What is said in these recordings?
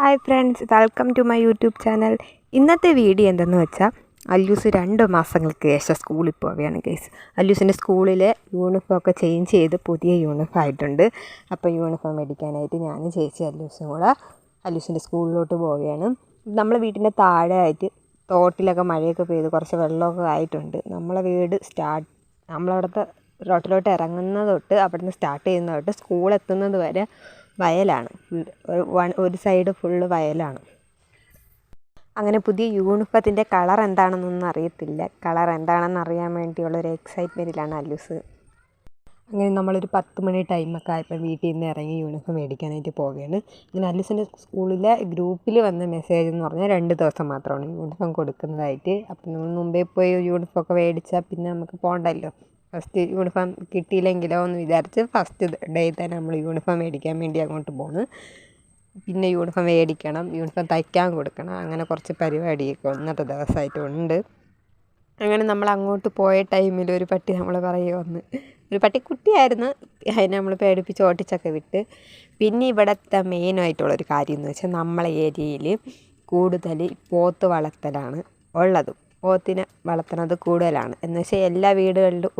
Hi friends, welcome to my YouTube channel. ഇന്നത്തെ video എന്തെന്ന് വെച്ചാൽ അല്ലൂസ് 2 മാസങ്ങൾക്ക് ശേഷം സ്കൂളിൽ പോവുകയാണ് ഗൈസ്. അല്ലൂസിൻ്റെ സ്കൂളിലെ യൂണിഫോം ഒക്കെ ചേഞ്ച് ചെയ്ത് പുതിയ യൂണിഫോം ആയിട്ടുണ്ട്. അപ്പോൾ യൂണിഫോം മേടിക്കാനായിട്ട് ഞാനും ചേച്ചി അല്ലൂസും കൂടെ അല്ലൂസിൻ്റെ സ്കൂളിലോട്ട് പോവുകയാണ്. നമ്മളെ വീട്ടിൻ്റെ താഴെ ആയിട്ട് തോട്ടിലൊക്കെ മഴയൊക്കെ പെയ്ത് കുറച്ച് വെള്ളമൊക്കെ ആയിട്ടുണ്ട്. നമ്മളവിടുത്തെ റോട്ടിലോട്ട് ഇറങ്ങുന്നത് തൊട്ട് അവിടുന്ന് സ്റ്റാർട്ട് ചെയ്യുന്നത് തൊട്ട് സ്കൂൾ എത്തുന്നത് വരെ വയലാണ്. ഒരു സൈഡ് ഫുള്ള് വയലാണ്. അങ്ങനെ പുതിയ യൂണിഫോത്തിൻ്റെ കളർ എന്താണെന്നൊന്നും അറിയത്തില്ല. കളർ എന്താണെന്ന് അറിയാൻ വേണ്ടിയുള്ളൊരു എക്സൈറ്റ്മെൻറ്റിലാണ് അല്ലൂസ്. അങ്ങനെ നമ്മളൊരു 10 മണി ടൈമൊക്കെ ആയപ്പോൾ വീട്ടിൽ നിന്ന് ഇറങ്ങി യൂണിഫോം മേടിക്കാനായിട്ട് പോവുകയാണ്. അങ്ങനെ അല്ലൂസിൻ്റെ സ്കൂളിലെ ഗ്രൂപ്പിൽ വന്ന മെസ്സേജ് എന്ന് പറഞ്ഞാൽ 2 ദിവസം മാത്രമാണ് യൂണിഫോം കൊടുക്കുന്നതായിട്ട്. അപ്പം നമ്മൾ മുമ്പേ പോയി യൂണിഫോം ഒക്കെ മേടിച്ചാൽ പിന്നെ നമുക്ക് പോകണ്ടല്ലോ. ഫസ്റ്റ് യൂണിഫോം കിട്ടിയില്ലെങ്കിലോ എന്ന് വിചാരിച്ച് ഫസ്റ്റ് ഡേ തന്നെ നമ്മൾ യൂണിഫോം മേടിക്കാൻ വേണ്ടി അങ്ങോട്ട് പോകുന്നു. പിന്നെ യൂണിഫോം മേടിക്കണം, യൂണിഫോം തയ്ക്കാൻ കൊടുക്കണം, അങ്ങനെ കുറച്ച് പരിപാടിയൊക്കെ ഇന്നത്തെ ദിവസമായിട്ടുണ്ട്. അങ്ങനെ നമ്മൾ അങ്ങോട്ട് പോയ ടൈമിൽ ഒരു പട്ടി നമ്മളെ പറയുക വന്ന്, ഒരു പട്ടിക്കുട്ടിയായിരുന്നു. അതിനെ നമ്മൾ പേടിപ്പിച്ച് ഓട്ടിച്ചൊക്കെ വിട്ട്. പിന്നെ ഇവിടുത്തെ മെയിനായിട്ടുള്ളൊരു കാര്യം എന്ന് വെച്ചാൽ നമ്മളെ ഏരിയയിൽ കൂടുതൽ പോത്ത് വളർത്തലാണ് ഉള്ളത്. പോത്തിനെ വളർത്തുന്നത് കൂടുതലാണ് എന്ന് വെച്ചാൽ എല്ലാ വീടുകളിലും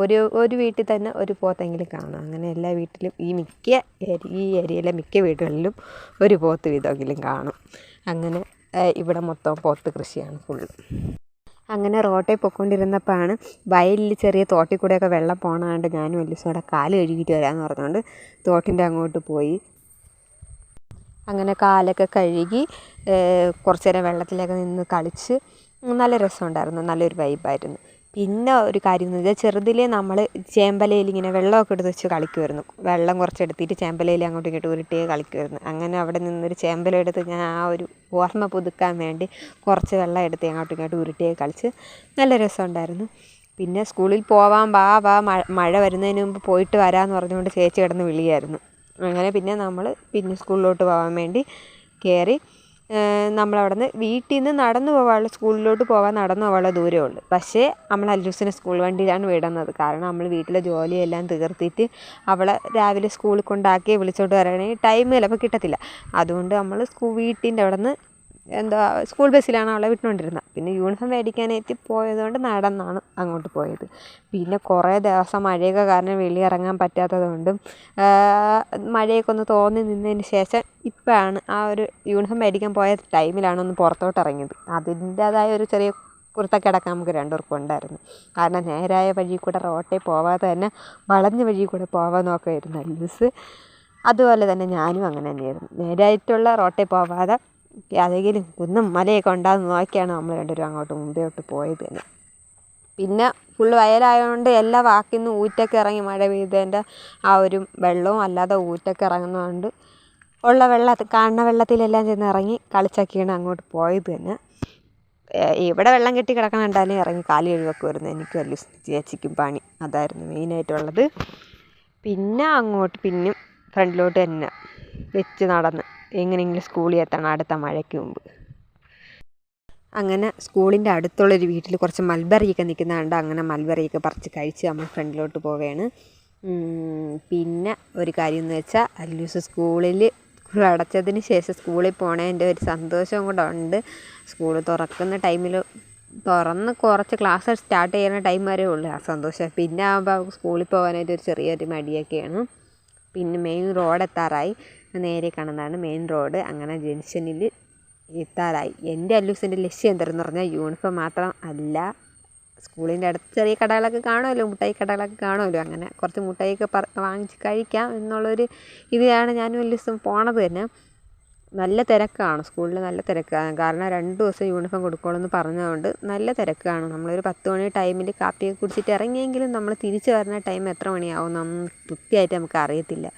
ഒരു വീട്ടിൽ തന്നെ ഒരു പോത്തെങ്കിലും കാണാം. അങ്ങനെ എല്ലാ വീട്ടിലും ഈ ഏരിയയിലെ മിക്ക വീടുകളിലും ഒരു പോത്ത് വീതമെങ്കിലും കാണും. അങ്ങനെ ഇവിടെ മൊത്തം പോത്ത് കൃഷിയാണ് ഫുള്ള്. അങ്ങനെ റോട്ടിൽ പൊയ്ക്കൊണ്ടിരുന്നപ്പോഴാണ് വയലിൽ ചെറിയ തോട്ടിൽ കൂടെയൊക്കെ വെള്ളം പോകണാണ്ട് ഞാനും അല്ലൂസോടെ കാല് കഴുകിയിട്ട് വരാമെന്ന് പറഞ്ഞുകൊണ്ട് തോട്ടിൻ്റെ അങ്ങോട്ട് പോയി. അങ്ങനെ കാലൊക്കെ കഴുകി കുറച്ച് നേരം വെള്ളത്തിലൊക്കെ നിന്ന് കളിച്ച് നല്ല രസമുണ്ടായിരുന്നു, നല്ലൊരു വൈബായിരുന്നു. പിന്നെ ഒരു കാര്യം എന്ന് വെച്ചാൽ ചെറുതിലേ നമ്മൾ ചേമ്പലയിൽ ഇങ്ങനെ വെള്ളമൊക്കെ എടുത്ത് വെച്ച് കളിക്കുമായിരുന്നു. വെള്ളം കുറച്ചെടുത്തിട്ട് ചേമ്പലയിൽ അങ്ങോട്ടും ഇങ്ങോട്ടും ഉരുട്ടിയേ കളിക്കുമായിരുന്നു. അങ്ങനെ അവിടെ നിന്നൊരു ചേമ്പല എടുത്ത് ഞാൻ ആ ഒരു ഓർമ്മ പുതുക്കാൻ വേണ്ടി കുറച്ച് വെള്ളം എടുത്ത് അങ്ങോട്ടും ഇങ്ങോട്ടും ഉരുട്ടിയേ കളിച്ച് നല്ല രസമുണ്ടായിരുന്നു. പിന്നെ സ്കൂളിൽ പോവാൻ വാ മഴ വരുന്നതിന് മുമ്പ് പോയിട്ട് വരാമെന്ന് പറഞ്ഞുകൊണ്ട് ചേച്ചി കിടന്ന് വിളിയായിരുന്നു. അങ്ങനെ പിന്നെ സ്കൂളിലോട്ട് പോകാൻ വേണ്ടി കയറി. നമ്മളവിടെ നിന്ന് വീട്ടിൽ നിന്ന് നടന്നു പോകാനുള്ള സ്കൂളിലോട്ട് പോകാൻ നടന്നു പോകാനുള്ള ദൂരമേ ഉള്ളൂ. പക്ഷേ നമ്മൾ അല്ലൂസിനെ സ്കൂൾ വണ്ടിയിലാണ് വിടുന്നത്. കാരണം നമ്മൾ വീട്ടിലെ ജോലിയെല്ലാം തീർത്തിട്ട് അവളെ രാവിലെ സ്കൂളിൽ കൊണ്ടാക്കി വിളിച്ചോണ്ട് വരണമെങ്കിൽ ടൈം ചിലപ്പോൾ കിട്ടത്തില്ല. അതുകൊണ്ട് നമ്മൾ വീട്ടിൻ്റെ അവിടെ നിന്ന് സ്കൂൾ ബസ്സിലാണ് അവളെ വിട്ടുകൊണ്ടിരുന്നത്. പിന്നെ യൂണിഫോം മേടിക്കാനായിട്ട് പോയതുകൊണ്ട് നടന്നാണ് അങ്ങോട്ട് പോയത്. പിന്നെ കുറേ ദിവസം മഴയൊക്കെ കാരണം വെളിയിറങ്ങാൻ പറ്റാത്തതുകൊണ്ടും മഴയൊക്കെ ഒന്ന് തോന്നി നിന്നതിന് ശേഷം ഇപ്പോഴാണ് ആ ഒരു യൂണിഫോം മേടിക്കാൻ പോയ ടൈമിലാണ് ഒന്ന് പുറത്തോട്ട് ഇറങ്ങിയത്. അതിൻ്റേതായ ഒരു ചെറിയ കുരുത്തക്കേടൊക്കെ നമുക്ക് രണ്ടുപേർക്കും ഉണ്ടായിരുന്നു. കാരണം നേരായ വഴി കൂടെ റോട്ടിൽ പോവാതെ തന്നെ വളഞ്ഞ വഴി കൂടെ പോവാൻ നോക്കുമായിരുന്നു അല്ലൂസ്. അതുപോലെ തന്നെ ഞാനും അങ്ങനെ തന്നെയായിരുന്നു. നേരായിട്ടുള്ള റോട്ടിൽ പോവാതെ ഏതെങ്കിലും കുന്നും മലയൊക്കെ ഉണ്ടാകുന്ന നോക്കിയാണ് നമ്മൾ രണ്ടുപേരും അങ്ങോട്ട് മുമ്പോട്ട് പോയത് തന്നെ. പിന്നെ ഫുള്ള് വയലായതുകൊണ്ട് എല്ലാ വാക്കിൽ നിന്ന് ഊറ്റൊക്കെ ഇറങ്ങി മഴ പെയ്തതിൻ്റെ ആ ഒരു വെള്ളവും അല്ലാതെ ഊറ്റൊക്കെ ഇറങ്ങുന്നതുകൊണ്ട് കാണുന്ന വെള്ളത്തിലെല്ലാം ചെന്ന് ഇറങ്ങി കളിച്ചൊക്കെയാണ് അങ്ങോട്ട് പോയത് തന്നെ. ഇവിടെ വെള്ളം കെട്ടി കിടക്കണം കണ്ടാലും ഇറങ്ങി കാല് കഴുകൊക്കെ വരുന്നത് എനിക്കും അല്ലൂസ് ചേച്ചിക്കും പണി അതായിരുന്നു മെയിനായിട്ടുള്ളത്. പിന്നെ അങ്ങോട്ട് പിന്നെയും ഫ്രണ്ടിലോട്ട് തന്നെ വെച്ച് നടന്ന് എങ്ങനെയെങ്കിലും സ്കൂളിൽ എത്തണം അടുത്ത മഴയ്ക്ക് മുമ്പ്. അങ്ങനെ സ്കൂളിൻ്റെ അടുത്തുള്ളൊരു വീട്ടിൽ കുറച്ച് മൽബറിയൊക്കെ നിൽക്കുന്നുണ്ട്. അങ്ങനെ മൽബറിയൊക്കെ പറിച്ച് കഴിച്ച് നമ്മൾ ഫ്രണ്ടിലോട്ട് പോവുകയാണ്. പിന്നെ ഒരു കാര്യം എന്ന് വെച്ചാൽ അല്ലൂസ് സ്കൂൾ അടച്ചതിന് ശേഷം സ്കൂളിൽ പോണതിൻ്റെ ഒരു സന്തോഷവും കൂടെ ഉണ്ട്. സ്കൂൾ തുറക്കുന്ന ടൈമിൽ തുറന്ന് കുറച്ച് ക്ലാസ് സ്റ്റാർട്ട് ചെയ്യുന്ന ടൈം വരെ ഉള്ളൂ ആ സന്തോഷം. പിന്നെ ആകുമ്പോൾ സ്കൂളിൽ പോകാനായിട്ട് ഒരു ചെറിയൊരു മടിയൊക്കെയാണ്. പിന്നെ മെയിൻ റോഡ് എത്താറായി. നേരെ കാണുന്നതാണ് മെയിൻ റോഡ്. അങ്ങനെ ജംഗ്ഷനിൽ എത്താറായി. എൻ്റെ അല്ലൂസിൻ്റെ ലക്ഷ്യം എന്താണെന്ന് പറഞ്ഞാൽ യൂണിഫോം മാത്രം അല്ല, സ്കൂളിൻ്റെ അടുത്ത് ചെറിയ കടകളൊക്കെ കാണുമല്ലോ, മുട്ടായി കടകളൊക്കെ കാണുമല്ലോ. അങ്ങനെ കുറച്ച് മുട്ടായിയൊക്കെ വാങ്ങിച്ച് കഴിക്കാം എന്നുള്ളൊരു ഇതിലാണ് ഞാനും അല്ലൂസും പോണത് തന്നെ. നല്ല തിരക്കാണ് സ്കൂളിൽ, നല്ല തിരക്കാണ്. കാരണം 2 ദിവസം യൂണിഫോം കൊടുക്കുള്ളൂ എന്ന് പറഞ്ഞതുകൊണ്ട് നല്ല തിരക്കാണ്. നമ്മളൊരു 10 മണി ടൈമിൽ കാപ്പിയൊക്കെ കുടിച്ചിട്ട് ഇറങ്ങിയെങ്കിലും നമ്മൾ തിരിച്ച് വരുന്ന ടൈം എത്ര മണിയാവും എന്നൊന്നും കൃത്യമായിട്ട് നമുക്ക് അറിയത്തില്ല.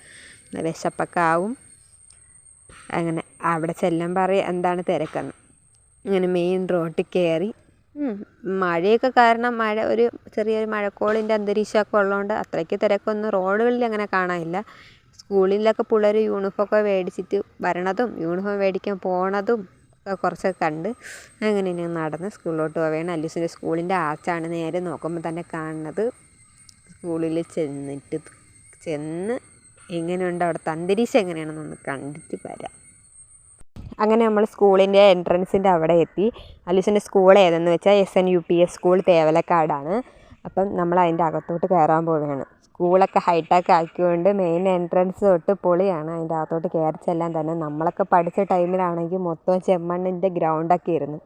വിശപ്പൊക്കെ ആവും. അങ്ങനെ അവിടെ ചെല്ലാൻ പറയും എന്താണ് തിരക്കെന്ന്. അങ്ങനെ മെയിൻ റോഡിൽ കയറി. മഴയൊക്കെ കാരണം ഒരു ചെറിയൊരു മഴക്കോളിൻ്റെ അന്തരീക്ഷമൊക്കെ ഉള്ളതുകൊണ്ട് അത്രയ്ക്ക് തിരക്കൊന്നും റോഡുകളിൽ അങ്ങനെ കാണാനില്ല. സ്കൂളിലൊക്കെ പിള്ളേർ യൂണിഫോമൊക്കെ മേടിച്ചിട്ട് വരണതും യൂണിഫോം മേടിക്കാൻ പോണതും കുറച്ചൊക്കെ കണ്ട് അങ്ങനെ ഞാൻ നടന്ന് സ്കൂളിലോട്ട് പോവുകയാണ്. അല്ലൂസിൻ്റെ സ്കൂളിൻ്റെ ആർച്ചാണ് നേരെ നോക്കുമ്പോൾ തന്നെ കാണുന്നത്. സ്കൂളിൽ ചെന്ന് എങ്ങനെയുണ്ട് അവിടുത്തെ അന്തരീക്ഷം എങ്ങനെയാണെന്നൊന്ന് കണ്ടിട്ട് വരാം. അങ്ങനെ നമ്മൾ സ്കൂളിൻ്റെ എൻട്രൻസിൻ്റെ അവിടെ എത്തി. അലൂസിൻ്റെ സ്കൂൾ ഏതെന്ന് വെച്ചാൽ SNUPS സ്കൂൾ തേവലക്കാടാണ്. അപ്പം നമ്മൾ അതിൻ്റെ അകത്തോട്ട് കയറാൻ പോവുകയാണ്. സ്കൂളൊക്കെ ഹൈടെക്ക് ആക്കിക്കൊണ്ട് മെയിൻ എൻട്രൻസ് തൊട്ട് പൊളിയാണ്. അതിൻ്റെ അകത്തോട്ട് കയറി ചെല്ലാൻ തന്നെ. നമ്മളൊക്കെ പഠിച്ച ടൈമിലാണെങ്കിൽ മൊത്തം ചെമ്മണ്ണിൻ്റെ ഗ്രൗണ്ടൊക്കെ ആയിരുന്നു.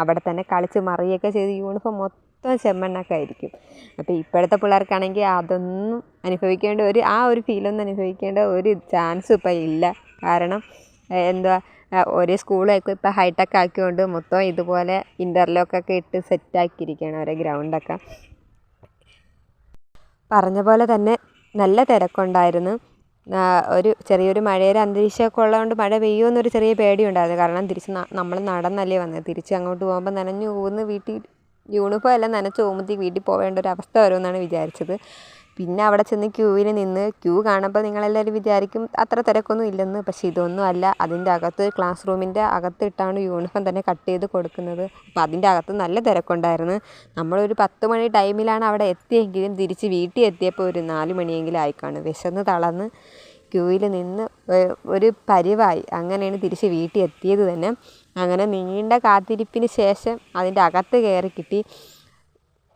അവിടെ തന്നെ കളിച്ച് മറിയൊക്കെ ചെയ്ത് യൂണിഫോം മൊത്തം ചെമ്മണ്ണൊക്കെ ആയിരിക്കും. അപ്പോൾ ഇപ്പോഴത്തെ പിള്ളേർക്കാണെങ്കിൽ അതൊന്നും അനുഭവിക്കേണ്ട ആ ഒരു ഫീലൊന്നും അനുഭവിക്കേണ്ട ഒരു ചാൻസും ഇപ്പം ഇല്ല. കാരണം എന്തുവാ ഒരേ സ്കൂളൊക്കെ ഇപ്പോൾ ഹൈടെക്ക് ആക്കിക്കൊണ്ട് മൊത്തം ഇതുപോലെ ഇൻ്റർലോക്കൊക്കെ ഇട്ട് സെറ്റാക്കിയിരിക്കുകയാണ് ഓരോ ഗ്രൗണ്ടൊക്കെ. പറഞ്ഞ പോലെ തന്നെ നല്ല തിരക്കുണ്ടായിരുന്നു. ഒരു ചെറിയൊരു മഴയുടെ അന്തരീക്ഷമൊക്കെ ഉള്ളതുകൊണ്ട് മഴ പെയ്യുമെന്നൊരു ചെറിയ പേടിയുണ്ടായിരുന്നു. കാരണം നമ്മൾ നടന്നല്ലേ വന്നത്. തിരിച്ച് അങ്ങോട്ട് പോകുമ്പോൾ നനഞ്ഞു പോകുന്ന വീട്ടിൽ യൂണിഫോം എല്ലാം നനച്ച് പോകുമ്പോഴത്തേക്ക് വീട്ടിൽ പോകേണ്ട ഒരു അവസ്ഥ വരുമെന്നാണ് വിചാരിച്ചത്. പിന്നെ അവിടെ ചെന്ന് ക്യൂവിൽ നിന്ന് കാണുമ്പോൾ നിങ്ങളെല്ലാവരും വിചാരിക്കും അത്ര തിരക്കൊന്നും ഇല്ലെന്ന്. പക്ഷേ ഇതൊന്നും അല്ല. അതിൻ്റെ അകത്ത് ക്ലാസ് റൂമിൻ്റെ അകത്തിട്ടാണ് യൂണിഫോം തന്നെ കട്ട് ചെയ്ത് കൊടുക്കുന്നത്. അപ്പോൾ അതിൻ്റെ അകത്ത് നല്ല തിരക്കുണ്ടായിരുന്നു. നമ്മളൊരു 10 മണി ടൈമിലാണ് അവിടെ എത്തിയെങ്കിലും തിരിച്ച് വീട്ടിൽ എത്തിയപ്പോൾ ഒരു 4 മണിയെങ്കിലും ആയിക്കാണ്. വിശന്ന് തളർന്ന് ക്യൂവിൽ നിന്ന് ഒരു പരിവായി. അങ്ങനെയാണ് തിരിച്ച് വീട്ടിൽ എത്തിയത് തന്നെ. അങ്ങനെ നീണ്ട കാത്തിരിപ്പിന് ശേഷം അതിൻ്റെ അകത്ത് കയറി കിട്ടി.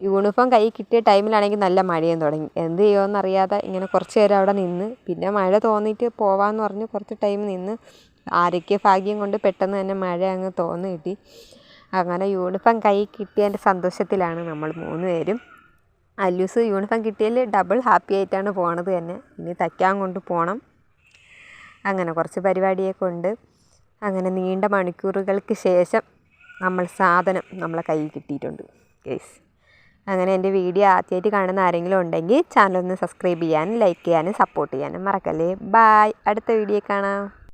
യൂണിഫോം കൈ കിട്ടിയ ടൈമിലാണെങ്കിൽ നല്ല മഴയും തുടങ്ങി. എന്ത് ചെയ്യുമെന്നറിയാതെ ഇങ്ങനെ കുറച്ച് നേരം അവിടെ നിന്ന്. പിന്നെ മഴ തോന്നിയിട്ട് പോവാമെന്ന് പറഞ്ഞ് കുറച്ച് ടൈം നിന്ന്. ആരൊക്കെ ഭാഗ്യം കൊണ്ട് പെട്ടെന്ന് തന്നെ മഴ അങ്ങ് തോന്നി കിട്ടി. അങ്ങനെ യൂണിഫോം കൈ കിട്ടിയതിൻ്റെ സന്തോഷത്തിലാണ് നമ്മൾ 3 പേരും. അല്ലൂസ് യൂണിഫോം കിട്ടിയതിൽ ഡബിൾ ഹാപ്പി ആയിട്ടാണ് പോണത് തന്നെ. ഇനി തയ്ക്കാൻ കൊണ്ട് പോകണം. അങ്ങനെ കുറച്ച് പരിപാടിയൊക്കെ ഉണ്ട്. അങ്ങനെ നീണ്ട മണിക്കൂറുകൾക്ക് ശേഷം സാധനം നമ്മളെ കയ്യിൽ കിട്ടിയിട്ടുണ്ട് ഗൈസ്. അങ്ങനെ എൻ്റെ വീഡിയോ ആദ്യമായിട്ട് കാണുന്ന ആരെങ്കിലും ഉണ്ടെങ്കിൽ ചാനലൊന്ന് സബ്സ്ക്രൈബ് ചെയ്യാനും ലൈക്ക് ചെയ്യാനും സപ്പോർട്ട് ചെയ്യാനും മറക്കല്ലേ. ബായ്. അടുത്ത വീഡിയോ കാണാം.